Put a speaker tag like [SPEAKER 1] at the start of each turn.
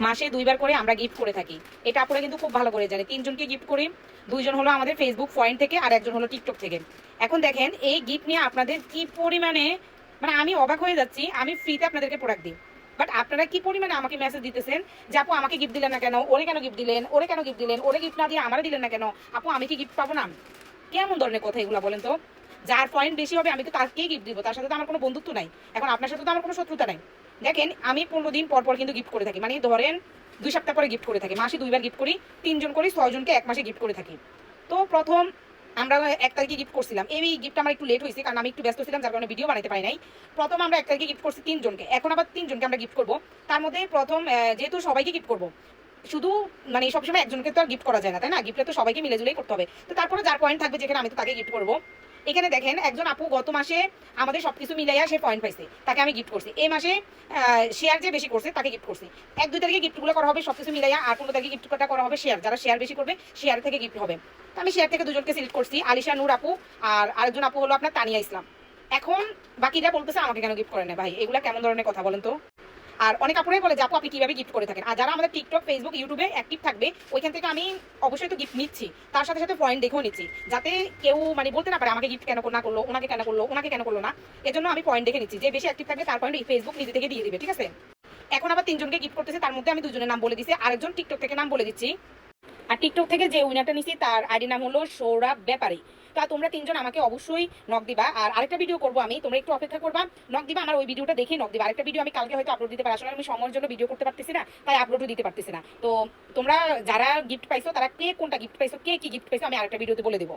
[SPEAKER 1] মাসে 2বার করে আমরা গিফট করে থাকি। এটা আপনারা কিন্তু খুব ভালো করে জানেন। 3 জনকে গিফট করি। 2 জন হলো আমাদের ফেসবুক পয়েন্ট থেকে আর একজন হলো টিকটক থেকে। এখন দেখেন এই গিফট নিয়ে আপনাদের কি পরিমাণে, মানে আমি অবাক হয়ে যাচ্ছি। আমি ফ্রিতে আপনাদেরকে প্রোডাক্ট দিই, বাট আপনারা কি পরিমাণে আমাকে মেসেজ দিতেছেন যে আপু আমাকে গিফট দিলেন না কেন, ওরে কেন গিফট দিলেন, ওরে কেন গিফট দিলেন, ওরে গিফট না দিয়ে আমারে দিলেন না কেন, আপু আমি কি গিফট পাবো না? কেমন ধরনের কথা এগুলো বলেন তো? যার পয়েন্ট বেশি হবে আমি তো তাকেই গিফট দিব, তার সাথে তো আমার কোনো বন্ধুত্ব নাই। এখন আপনার সাথে তো আমার কোনো শত্রুতা নাই। দেখেন আমি 15 দিন পর পর কিন্তু গিফট করে থাকি, মানে ধরেন 2 সপ্তাহ পরে গিফট করে থাকি। মাসে 2বার গিফট করি, 3 জন করি, 6 জনকে এক মাসে গিফট করে থাকি। তো প্রথম আমরা 1 তারিখে গিফট করছিলাম। এই গিফট আমার একটু লেট হয়েছে, কারণ আমি একটু ব্যস্ত ছিলাম, যার কারণে ভিডিও বানাতে পারি নাই। প্রথম আমরা 1 তারিখে গিফট করছি 3 জনকে, এখন আবার 3 জনকে আমরা গিফট করব। তার মধ্যে প্রথম যেহেতু সবাইকে গিফট করব, শুধু মানে সবসময় একজনকে তো আর গিফট করা যায় না, তাই না? গিফটে তো সবাইকে মিলে জুলেই করতে হবে। তো তারপরে যার পয়েন্ট থাকবে যেখানে আমি তো তাকে গিফট করবো। এখানে দেখেন একজন আপু গত মাসে আমাদের সবকিছু মিলাইয়া সে পয়েন্ট পাইছে, তাকে আমি গিফট করছি। এই মাসে শেয়ার যে বেশি করছে তাকে গিফট করছি। 1-2 তারিখে গিফটগুলো করা হবে সবকিছু মিলাইয়া, আর 15 তারিখে গিফটটা করা হবে শেয়ার, যারা শেয়ার বেশি করবে শেয়ার থেকে গিফট হবে। তো আমি শেয়ার থেকে 2 জনকে সিলেক্ট করছি, আলিশা নূর আপু আর আরেকজন আপু হলো আপনার তানিয়া ইসলাম। এখন বাকিরা বলতেছে আমাকে কেন গিফট করে না। ভাই এগুলা কেমন ধরনের কথা বলেন তো? আর অনেক আপুরাই বলে যে আপু আপনি কিভাবে গিফট করে থাকেন। আর যারা আমাদের টিকটক, ফেসবুক, ইউটিউবে অ্যাক্টিভ থাকবে ওইখান থেকে আমি অবশ্যই তো গিফট নিচ্ছি, তার সাথে সাথে পয়েন্ট দেখেও নিচ্ছি, যাতে কেউ মানে বলতে না পারে আমাকে গিফট কেন না করলো, ওনাকে কেন করলো, ওনাকে কেন করলো না। এজন্য আমি পয়েন্ট দেখে নিচ্ছি, যে বেশি অ্যাক্টিভ থাকবে তার পয়েন্ট ফেসবুক নিজে থেকে দিয়ে দিবে, ঠিক আছে? এখন আবার 3 জনকে গিফট করতেছে, তার মধ্যে আমি 2 জনের নাম বলে দিচ্ছি, আরেকজন টিকটক থেকে নাম বলে দিচ্ছি। আর টিকটক থেকে যে উইনারটা নিছি তার আইডি নাম হলো সৌরভ ব্যাপারী। তা তোমরা 3 জন আমাকে অবশ্যই নক দিবা। আর আরেকটা ভিডিও করবো আমি, তোমরা একটু অপেক্ষা করবা, নক দিবা, আমার ওই ভিডিওটা দেখে নক দিবা। আরেকটা ভিডিও আমি কালকে হয়তো আপলোড দিতে পারি, আসলে আমি সময়ের জন্য ভিডিও করতে পারতেছি না, তাই আপলোডও দিতে পারতেছি না। তো তোমরা যারা গিফট পাইছো তারা কে কোনটা গিফট পাইছো, কে কি গিফট পাইছো আমি আরেকটা ভিডিওতে বলে দেবো।